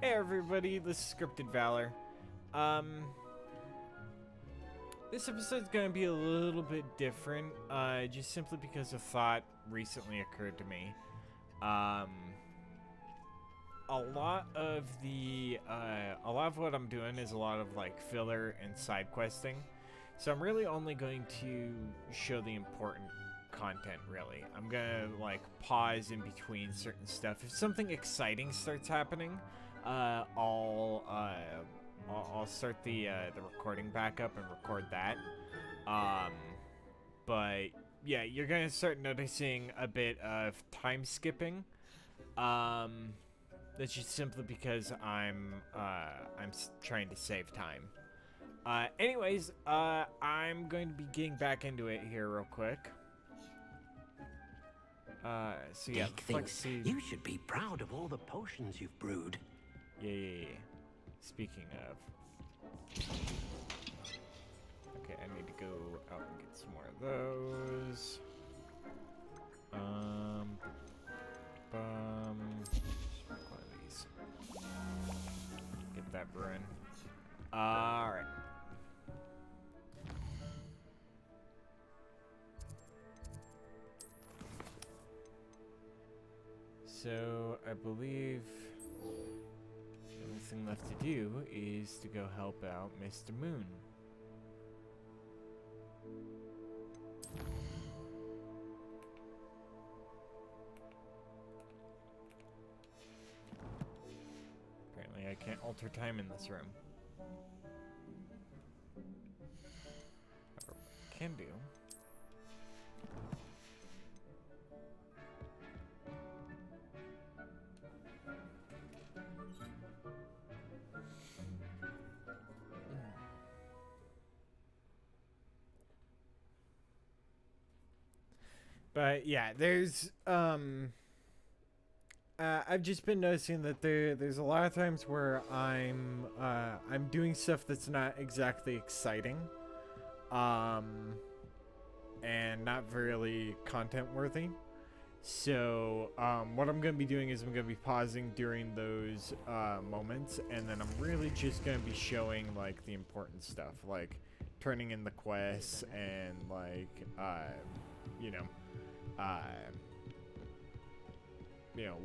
Hey everybody, this is Scripted Valor. This episode's gonna be a little bit different, just simply because a thought recently occurred to me. A lot of what I'm doing is a lot of like filler and side questing. So I'm really only going to show the important content, really. I'm gonna like pause in between certain stuff. If something exciting starts happening, I'll start the recording back up and record that. But yeah, you're gonna start noticing a bit of time skipping. That's just simply because I'm trying to save time. Anyways, I'm going to be getting back into it here real quick. So yeah, Dick thinks you should be proud of all the potions you've brewed. Yeah. Speaking of. Okay, I need to go out and get some more of those. One of these. Get that brewing. Alright. So, I believe the only thing left to do is to go help out Mr. Moon. Apparently I can't alter time in this room. However, what I can do... But yeah, there's I've just been noticing that there's a lot of times where I'm doing stuff that's not exactly exciting, and not really content worthy. So what I'm gonna be doing is I'm gonna be pausing during those moments, and then I'm really just gonna be showing like the important stuff, like turning in the quests and like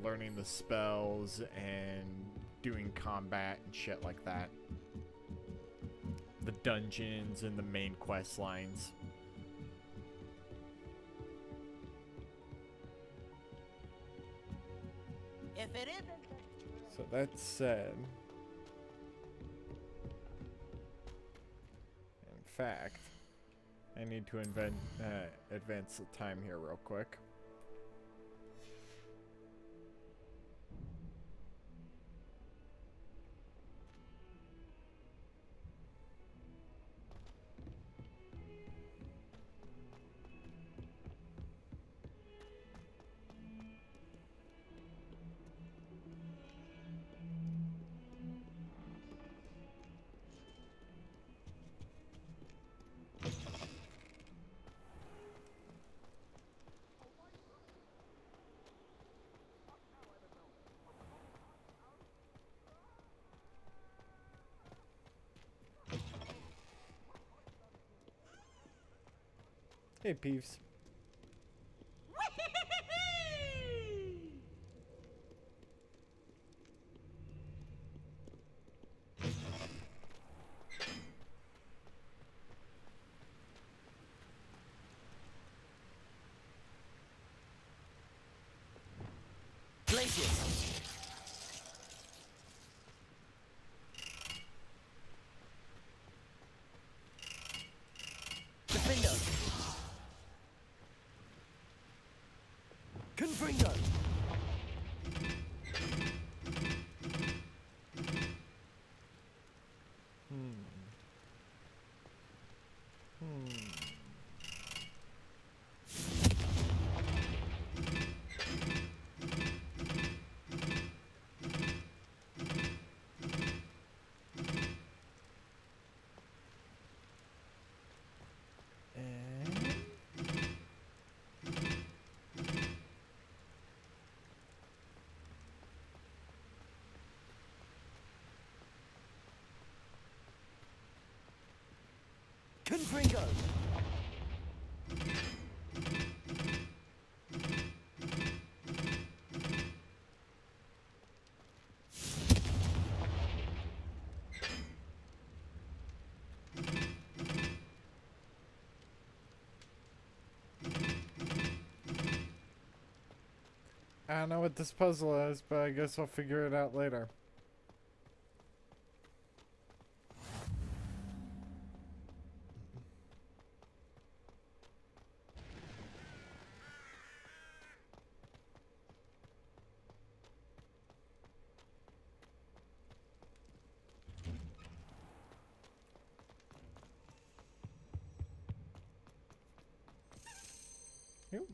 learning the spells and doing combat and shit like that. The dungeons and the main quest lines. If it isn't. So that said, in fact, I need to advance the time here real quick. Hey, Peeves. Glaciers. Defender. Confringo. I don't know what this puzzle is, but I guess I'll figure it out later. Ooh.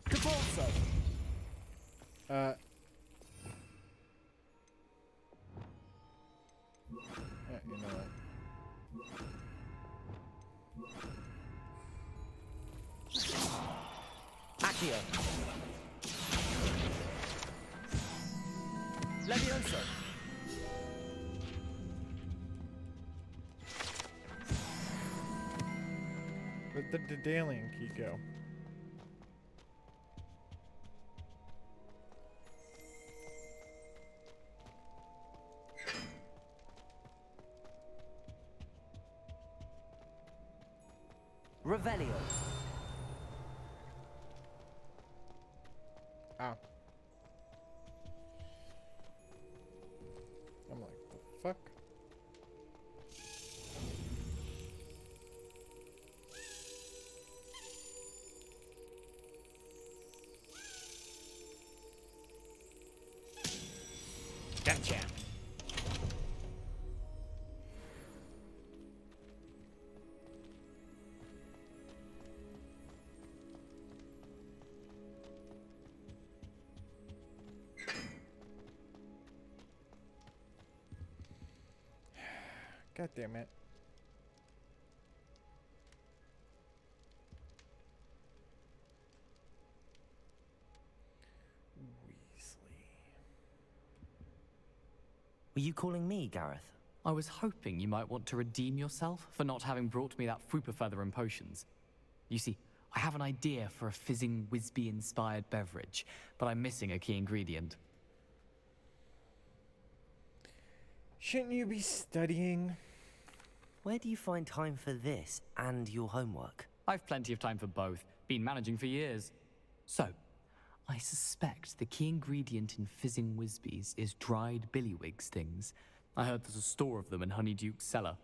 Cabalso. Yeah, you know what? Accio. Levioso. Where'd the Daedalian key go? Revelio. Ow. I'm like, the fuck? Gotcha. God damn it. Were you calling me, Gareth? I was hoping you might want to redeem yourself for not having brought me that Frupa feather and potions. You see, I have an idea for a fizzing Wisby-inspired beverage, but I'm missing a key ingredient. Shouldn't you be studying? Where do you find time for this and your homework? I've plenty of time for both, been managing for years. So, I suspect the key ingredient in fizzing Wisbies is dried billywig stings. I heard there's a store of them in Honeydew's cellar.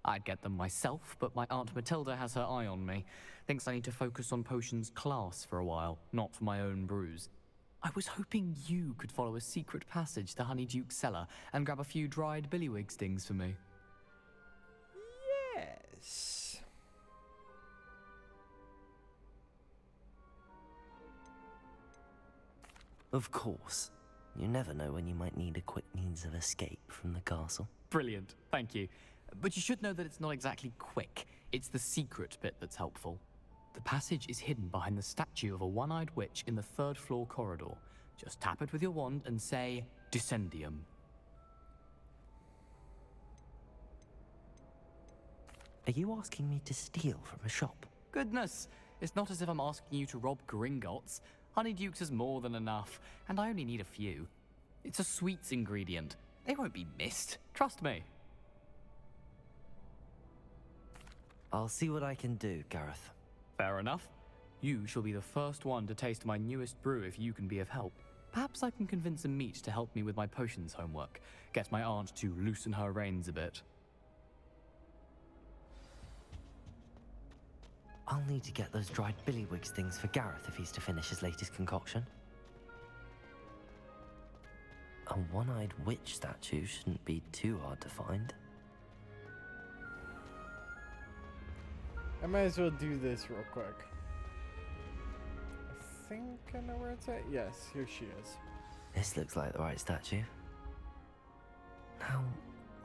I'd get them myself, but my Aunt Matilda has her eye on me. Thinks I need to focus on potions class for a while, not for my own brews. I was hoping you could follow a secret passage to Honeydew's cellar and grab a few dried billywig stings for me. Yes. Of course. You never know when you might need a quick means of escape from the castle. Brilliant, thank you. But you should know that it's not exactly quick. It's the secret bit that's helpful. The passage is hidden behind the statue of a one-eyed witch in the third-floor corridor. Just tap it with your wand and say, Descendium. Are you asking me to steal from a shop? Goodness, it's not as if I'm asking you to rob Gringotts. Honeydew's is more than enough, and I only need a few. It's a sweets ingredient. They won't be missed, trust me. I'll see what I can do, Gareth. Fair enough. You shall be the first one to taste my newest brew if you can be of help. Perhaps I can convince a meat to help me with my potions homework. Get my aunt to loosen her reins a bit. I'll need to get those dried billywig stings for Gareth if he's to finish his latest concoction. A one-eyed witch statue shouldn't be too hard to find. I might as well do this real quick. I think I know where it's at. Yes, here she is. This looks like the right statue. Now,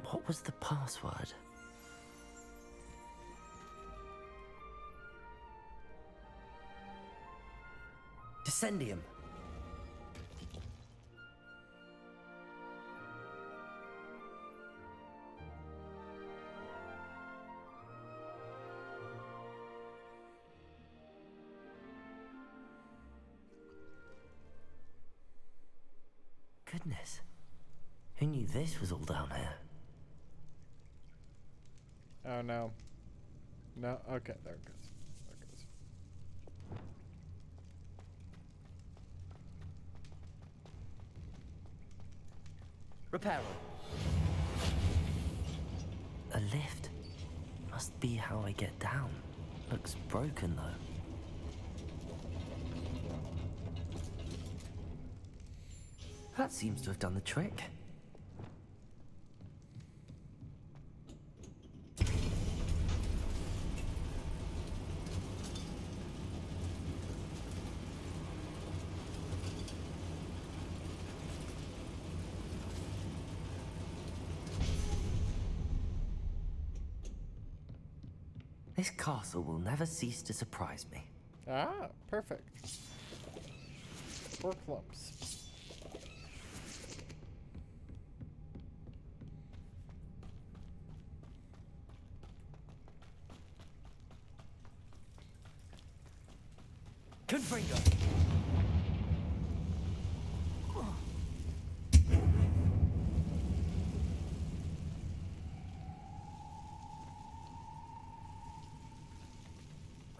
what was the password? Descendium. Goodness. Who knew this was all down here? Oh no. No, okay, there it goes. There it goes. Reparo. A lift? Must be how I get down. Looks broken though. That seems to have done the trick. This castle will never cease to surprise me. Ah, perfect. 4 clumps. Confringo.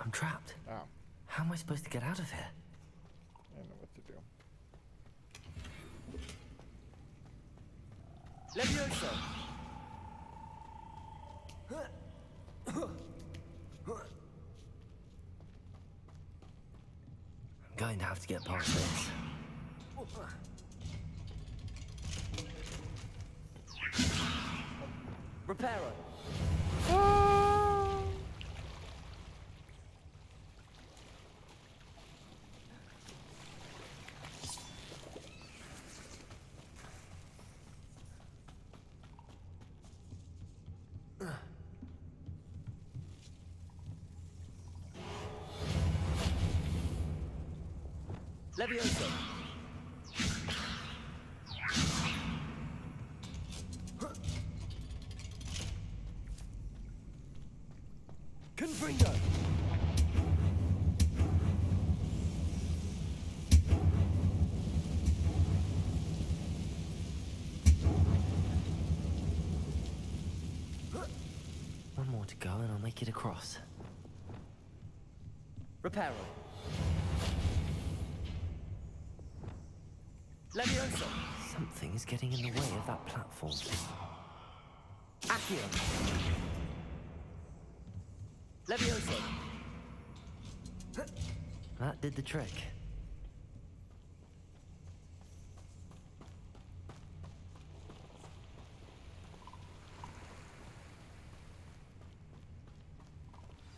I'm trapped. Oh, How am I supposed to get out of here? I know what to do. Levioso. I'm going to have to get past this. Reparo. Levioso. Confringo. One more to go and I'll make it across. Reparo. Levioso. Something is getting in the way of that platform. Accio. Levioso. That did the trick.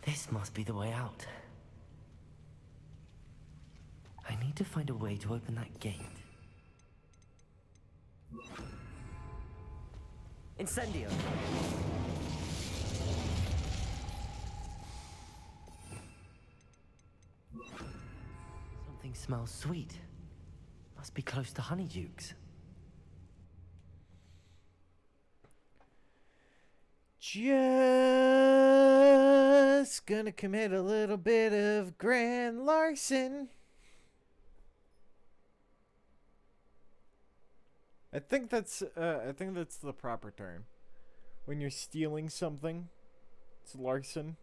This must be the way out. I need to find a way to open that gate. Incendio. Something smells sweet. Must be close to Honeydew's. Just gonna commit a little bit of grand larceny. I think that's the proper term. When you're stealing something, it's larceny.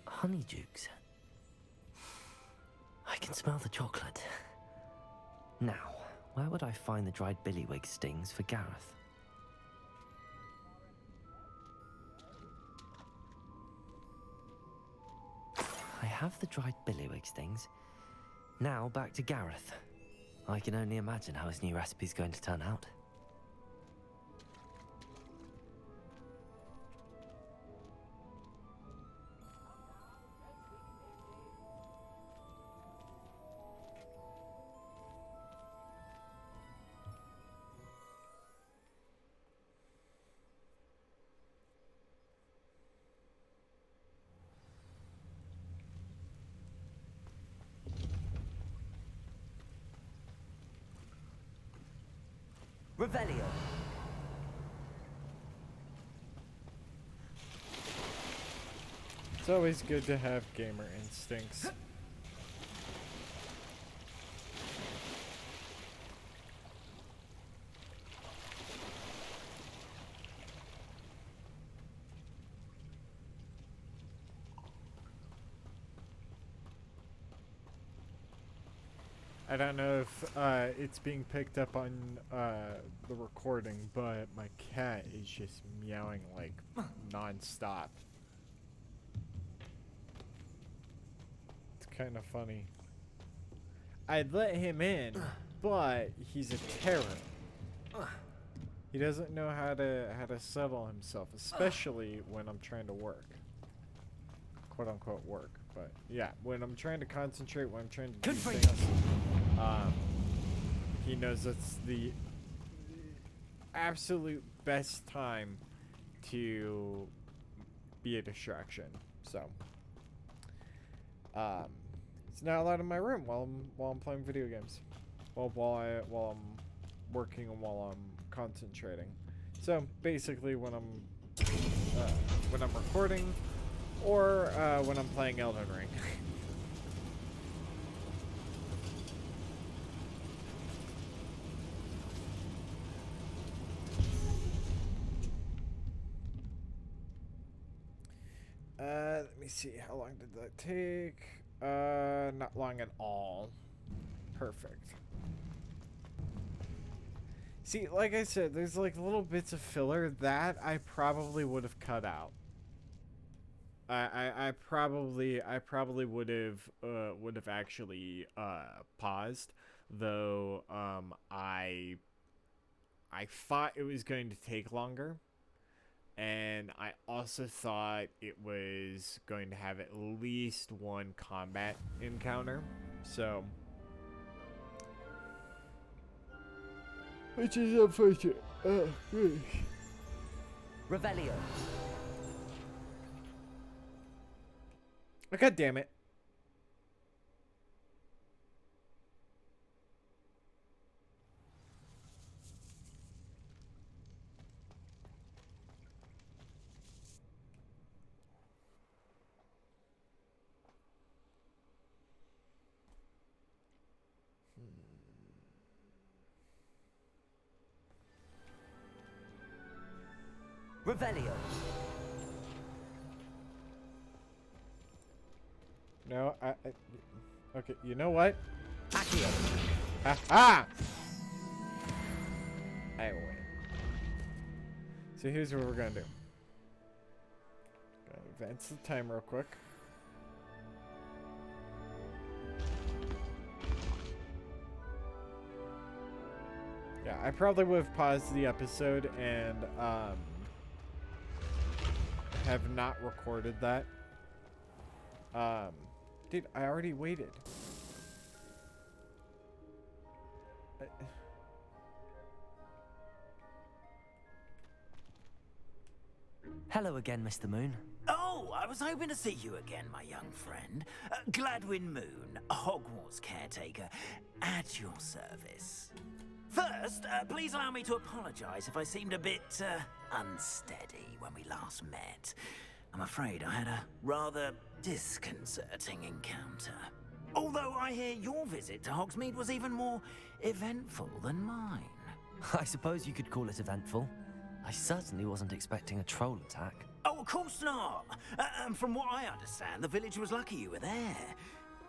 Honeydew's. I can smell the chocolate. Now, where would I find the dried billywig stings for Gareth? I have the dried billywig stings. Now back to Gareth. I can only imagine how his new recipe's going to turn out. Revelio. It's always good to have gamer instincts. I don't know if it's being picked up on the recording, but my cat is just meowing like non-stop. It's kind of funny. I'd let him in, but he's a terror. He doesn't know how to settle himself, especially when I'm trying to work. Quote unquote work. But yeah, when I'm trying to concentrate, when I'm trying to do things, he knows that's the absolute best time to be a distraction. So he's not allowed in my room while I'm playing video games, while I'm working and while I'm concentrating. So basically, when I'm recording, or when I'm playing Elden Ring. Let me see, how long did that take? Not long at all. Perfect. See, like I said, there's like little bits of filler that I probably would have cut out. I probably would have actually paused, though I thought it was going to take longer, and I also thought it was going to have at least one combat encounter, so which is unfortunate. Revelio. Oh, God damn it. Revelio. No, okay, you know what? Accio. Ha! I win. So here's what we're gonna do. Gonna advance the time real quick. Yeah, I probably would have paused the episode and have not recorded that. Dude, I already waited. Hello again, Mr. Moon. Oh, I was hoping to see you again, my young friend. Gladwin Moon, Hogwarts caretaker, at your service. First, please allow me to apologize if I seemed a bit unsteady when we last met. I'm afraid I had a rather disconcerting encounter. Although I hear your visit to Hogsmeade was even more eventful than mine. I suppose you could call it eventful. I certainly wasn't expecting a troll attack. Oh, of course not. And from what I understand, the village was lucky you were there.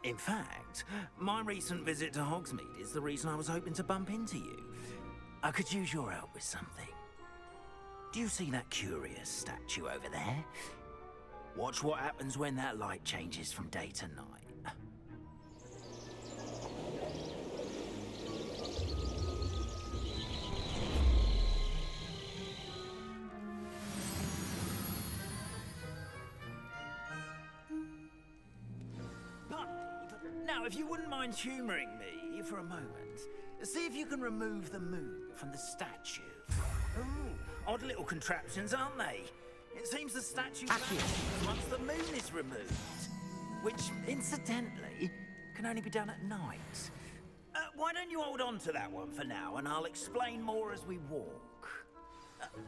In fact, my recent visit to Hogsmeade is the reason I was hoping to bump into you. I could use your help with something. Do you see that curious statue over there? Watch what happens when that light changes from day to night. Now, if you wouldn't mind humoring me for a moment, see if you can remove the moon from the statue. Ooh, odd little contraptions, aren't they? It seems the statue vanishes once the moon is removed, which, incidentally, can only be done at night. Why don't you hold on to that one for now, and I'll explain more as we walk.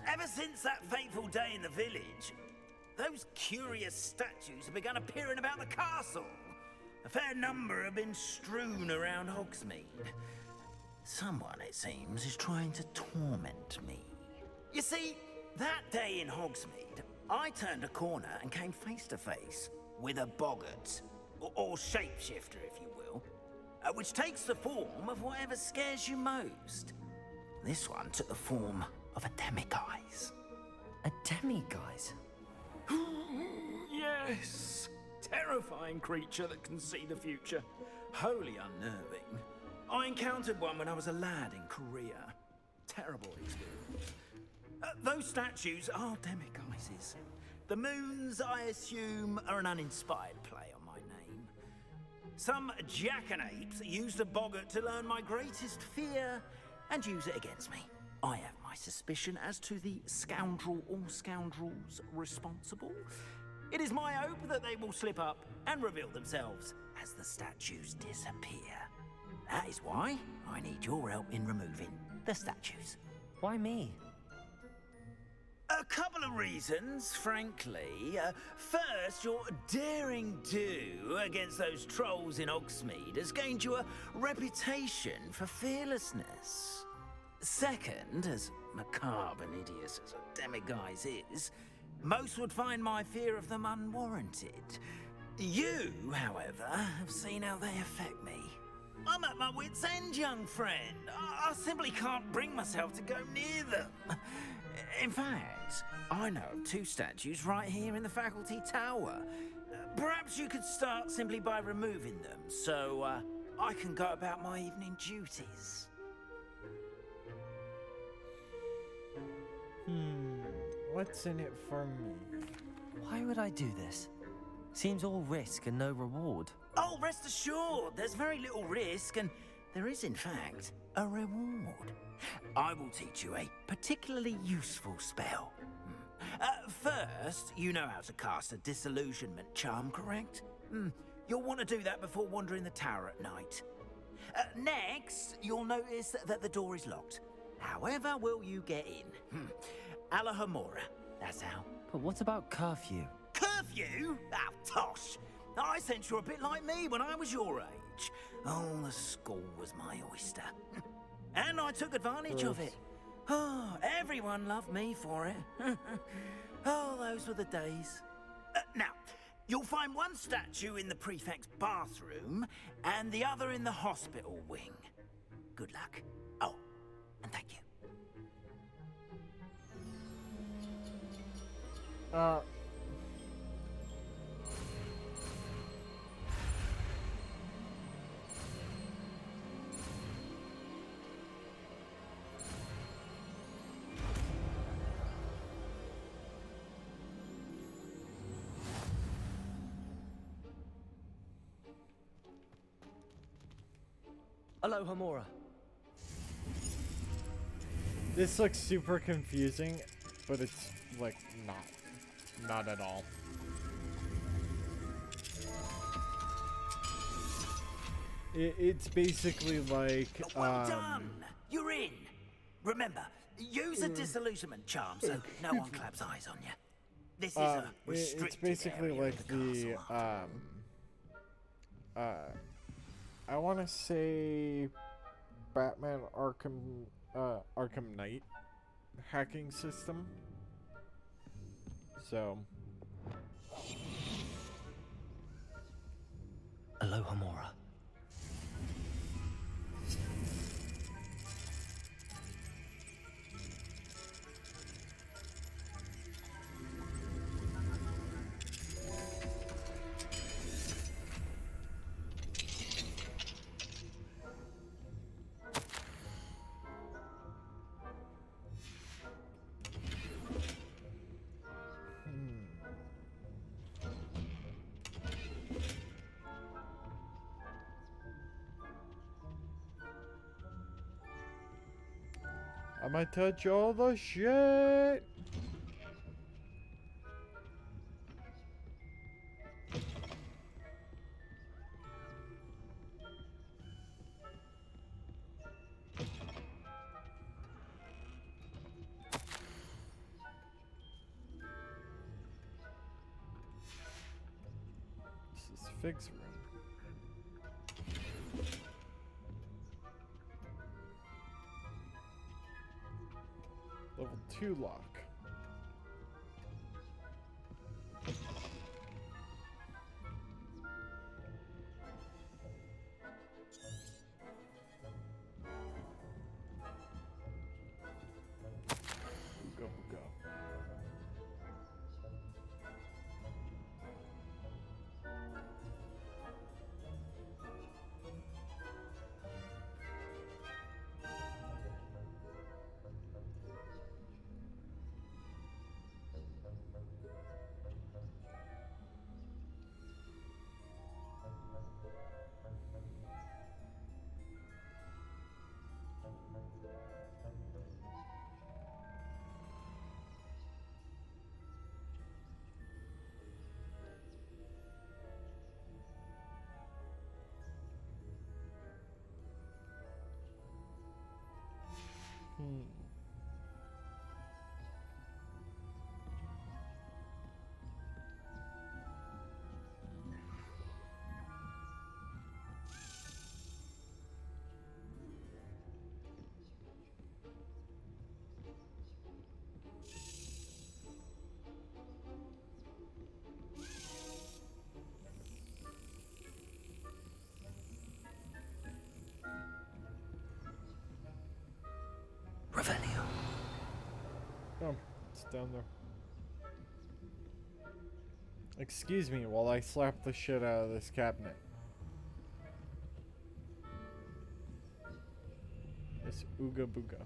Ever since that fateful day in the village, those curious statues have begun appearing about the castle. A fair number have been strewn around Hogsmeade. Someone, it seems, is trying to torment me. You see, that day in Hogsmeade, I turned a corner and came face to face with a boggart, or shapeshifter, if you will. which takes the form of whatever scares you most. This one took the form of a demiguise. A demiguise? Yes! Terrifying creature that can see the future. Wholly unnerving. I encountered one when I was a lad in Korea. Terrible experience. Those statues are demiguises. The moons, I assume, are an uninspired play on my name. Some jackanapes used a boggart to learn my greatest fear and use it against me. I have my suspicion as to the scoundrel or scoundrels responsible. It is my hope that they will slip up and reveal themselves as the statues disappear. That is why I need your help in removing the statues. Why me? A couple of reasons, frankly. First, your daring do against those trolls in Hogsmeade has gained you a reputation for fearlessness. Second, as macabre and hideous as a demiguise is, most would find my fear of them unwarranted. You, however, have seen how they affect me. I'm at my wit's end, young friend. I simply can't bring myself to go near them. In fact, I know of two statues right here in the faculty tower. Perhaps you could start simply by removing them, so I can go about my evening duties. What's in it for me? Why would I do this? Seems all risk and no reward. Oh, rest assured, there's very little risk, and there is, in fact, a reward. I will teach you a particularly useful spell. First, you know how to cast a disillusionment charm, correct? You'll want to do that before wandering the tower at night. Next, you'll notice that the door is locked. However will you get in? Alahomora, that's how. But what about curfew? Curfew? Oh, tosh! I sense you're a bit like me when I was your age. Oh, the school was my oyster. And I took advantage of it. Oh, everyone loved me for it. Oh, those were the days. Now, you'll find one statue in the prefect's bathroom and the other in the hospital wing. Good luck. Oh, and thank you. Hello, Homora. This looks super confusing, but it's like not at all. It's basically like Well done! You're in! Remember, use a disillusionment charm so no one claps eyes on you. This is a restricted it's basically area like of the castle, I want to say Batman Arkham Knight hacking system. So Hello, Homora. I might touch all the shit. This is Fig's room. Level 2 lock. Revelio. Oh, it's down there. Excuse me while I slap the shit out of this cabinet. This Ooga Booga.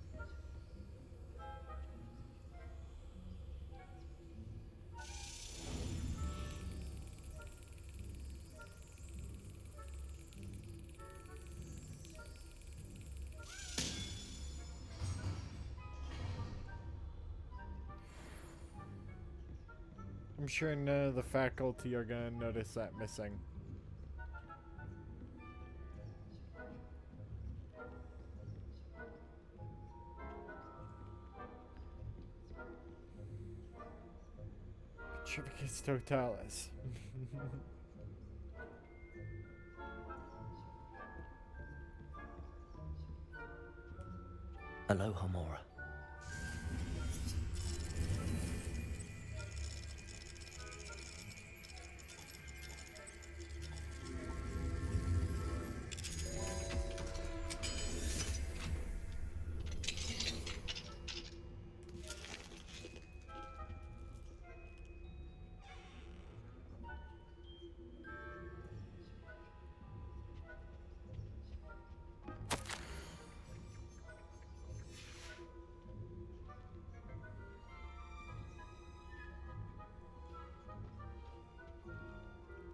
I'm sure none of the faculty are gonna notice that missing. Petrificus totalis. Aloha Mora.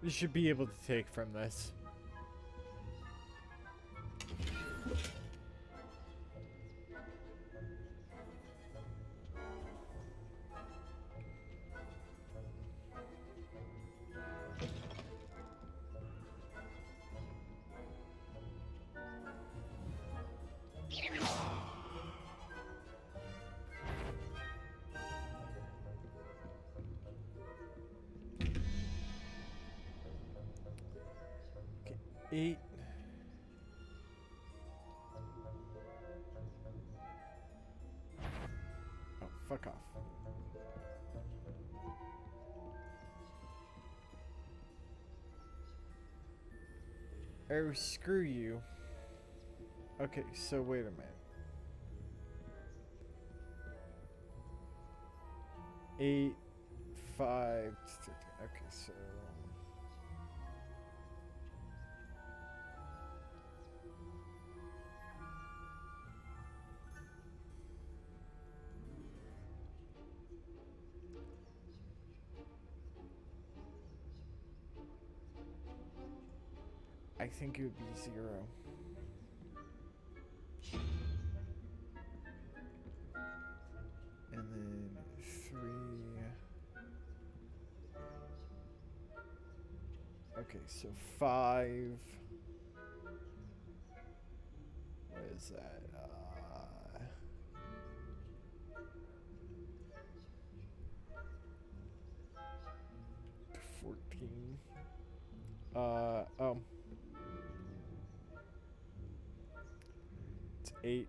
You should be able to take from this. Okay, 8. Oh, fuck off. Oh, screw you. Okay, so wait a minute. 8, 5, 13. Okay, so I think it would be 0. And then 3. Okay, so 5. What is that? 14. Oh. It's 8.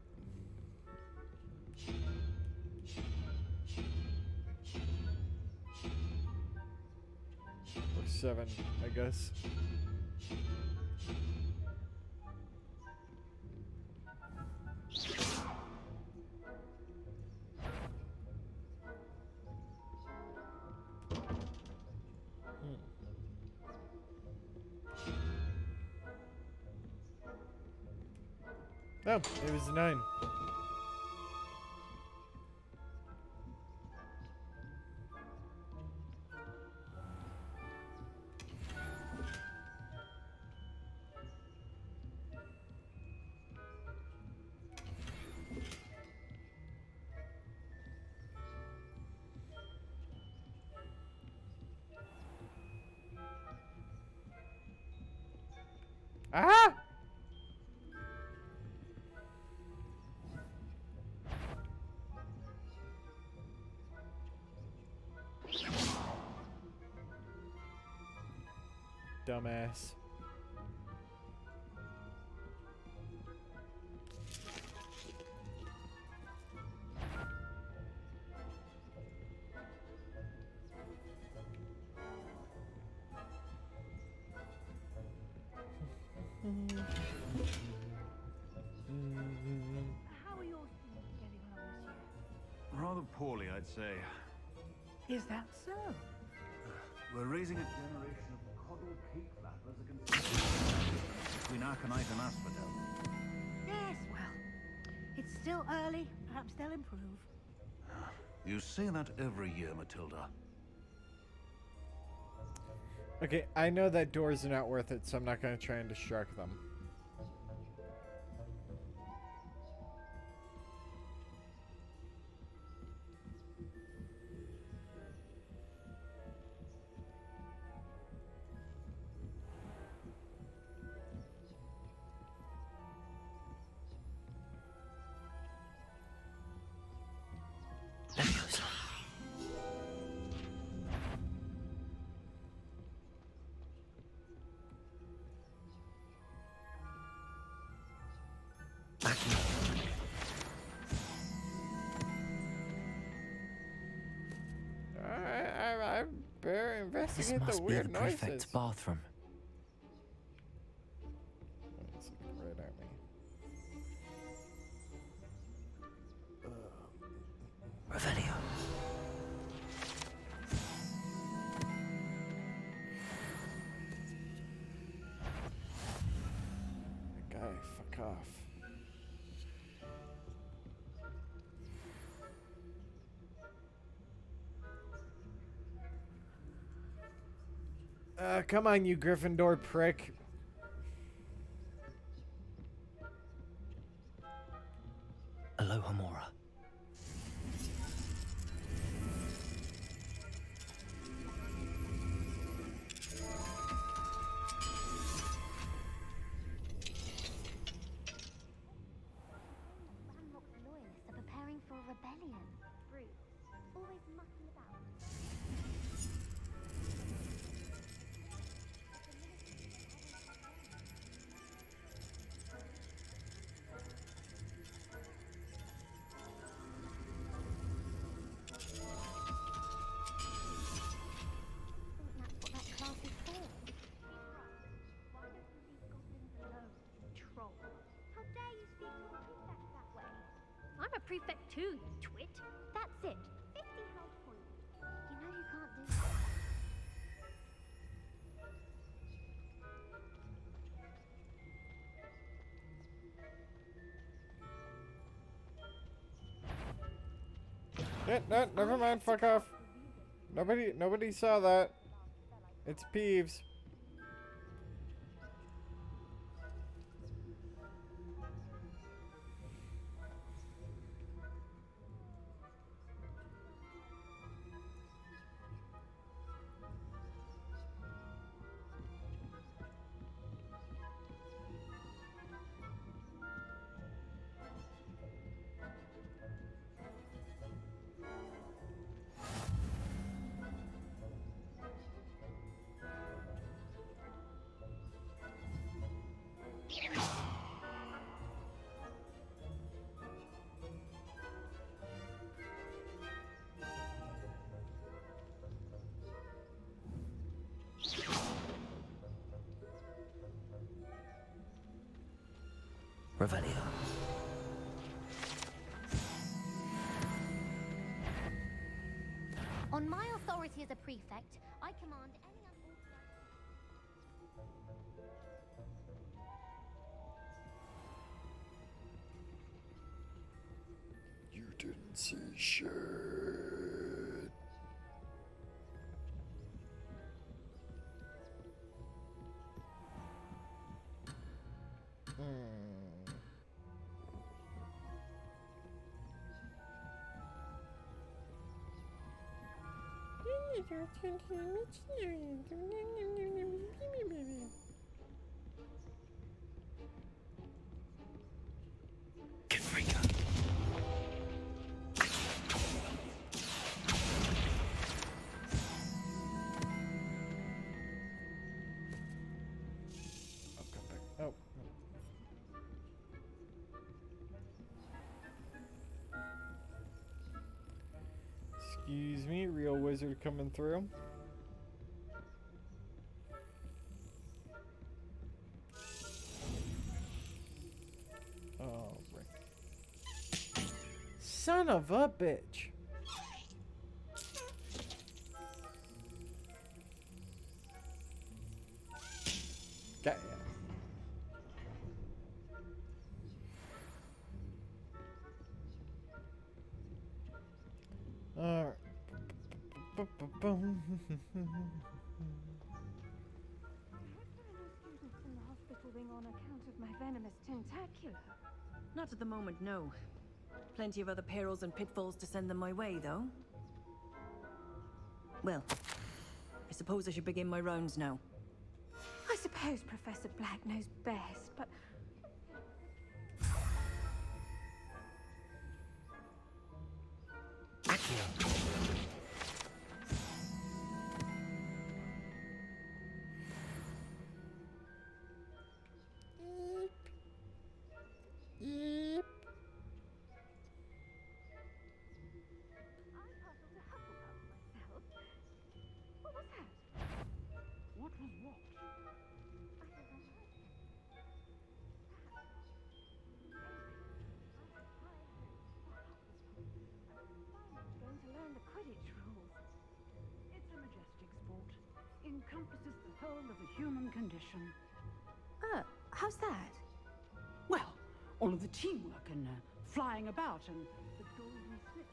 Or 7, I guess. Oh, it was 9. Ah! dumbass. How are your students getting along this year? Rather poorly, I'd say. Is that so? We're raising a generation of coddled cake flappers against Queen Arcanite and Asphodel. Yes, well, it's still early. Perhaps they'll improve. You say that every year, Matilda. Okay, I know that doors are not worth it, so I'm not going to try and distract them. I better This investigate the must be the weird noises. prefect's bathroom. It's looking right at me. Revelio. That guy, fuck off. Come on, you Gryffindor prick. Aloha Mora. Ranrock's loyalists are preparing for a rebellion. Brutes, always mucking about. I think that's what that class is for. He's right. Why don't we leave goblins alone to troll? How dare you speak to a prefect that way? I'm a prefect too, you twit. That's it. 50 health points. You know you can't do that. Yeah, no, never mind, fuck off. Nobody saw that. It's Peeves. Revelio. On my authority as a prefect, I command any unauthorized... You didn't see shit. Confringo. Excuse me, real wizard coming through. Oh, right. Son of a bitch. Got ya. Alright. In the hospital wing on account of my venomous tentacula. Not at the moment, no. Plenty of other perils and pitfalls to send them my way, though. Well, I suppose I should begin my rounds now. I suppose Professor Black knows best, but encompasses the whole of the human condition. How's that? Well, all of the teamwork and flying about and the golden snitch.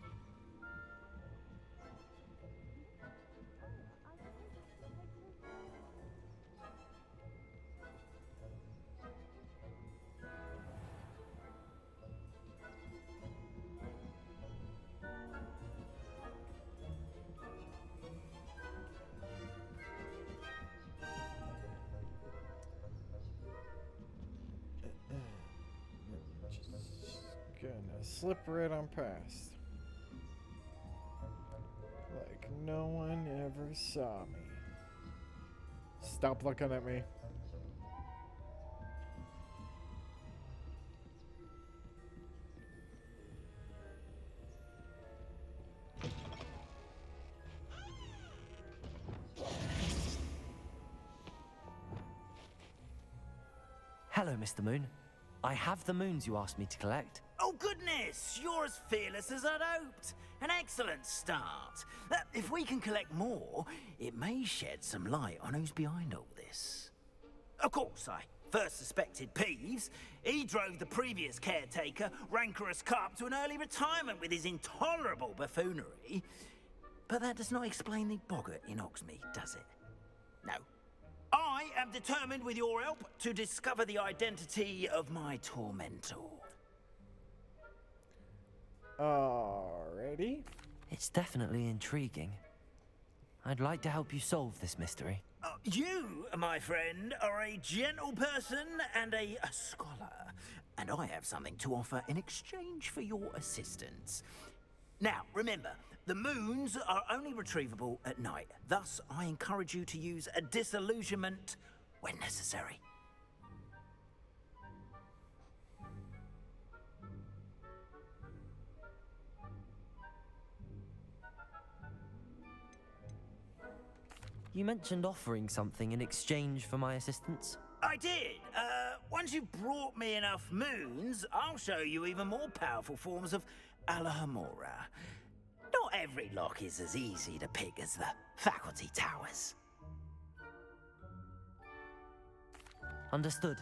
Gonna slip right on past. Like no one ever saw me. Stop looking at me. Hello, Mr. Moon. I have the moons you asked me to collect. Oh, goodness! You're as fearless as I'd hoped. An excellent start. If we can collect more, it may shed some light on who's behind all this. Of course, I first suspected Peeves. He drove the previous caretaker, Rancorous Carp, to an early retirement with his intolerable buffoonery. But that does not explain the boggart in Oxmead, does it? No. I am determined, with your help, to discover the identity of my tormentor. Alrighty. It's definitely intriguing. I'd like to help you solve this mystery. You, my friend, are a gentle person and a scholar, and I have something to offer in exchange for your assistance. Now, remember, the moons are only retrievable at night. Thus, I encourage you to use a disillusionment when necessary. You mentioned offering something in exchange for my assistance? I did. Once you've brought me enough moons, I'll show you even more powerful forms of Alahamora. Not every lock is as easy to pick as the faculty towers. Understood.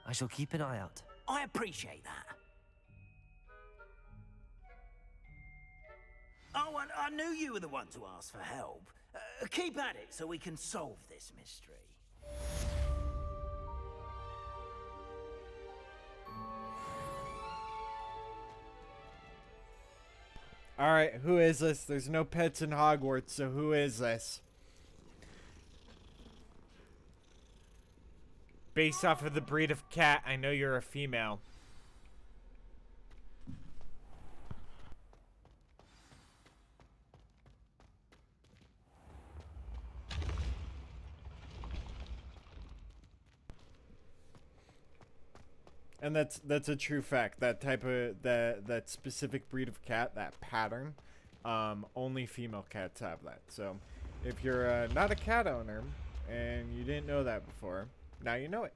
I shall keep an eye out. I appreciate that. Oh, and I knew you were the one to ask for help. Keep at it so we can solve this mystery. Alright, who is this? There's no pets in Hogwarts, so who is this? Based off of the breed of cat, I know you're a female. And that's a true fact. That type of that specific breed of cat, that pattern, Only female cats have that. So if you're not a cat owner and you didn't know that before, now you know it.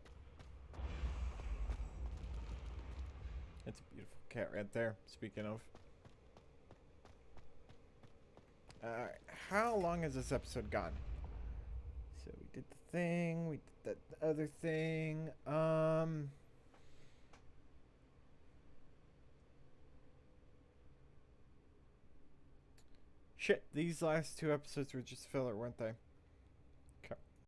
That's a beautiful cat right there, speaking of. How long has this episode gone? So we did the thing, we did that other thing. Shit, these last two episodes were just filler, weren't they?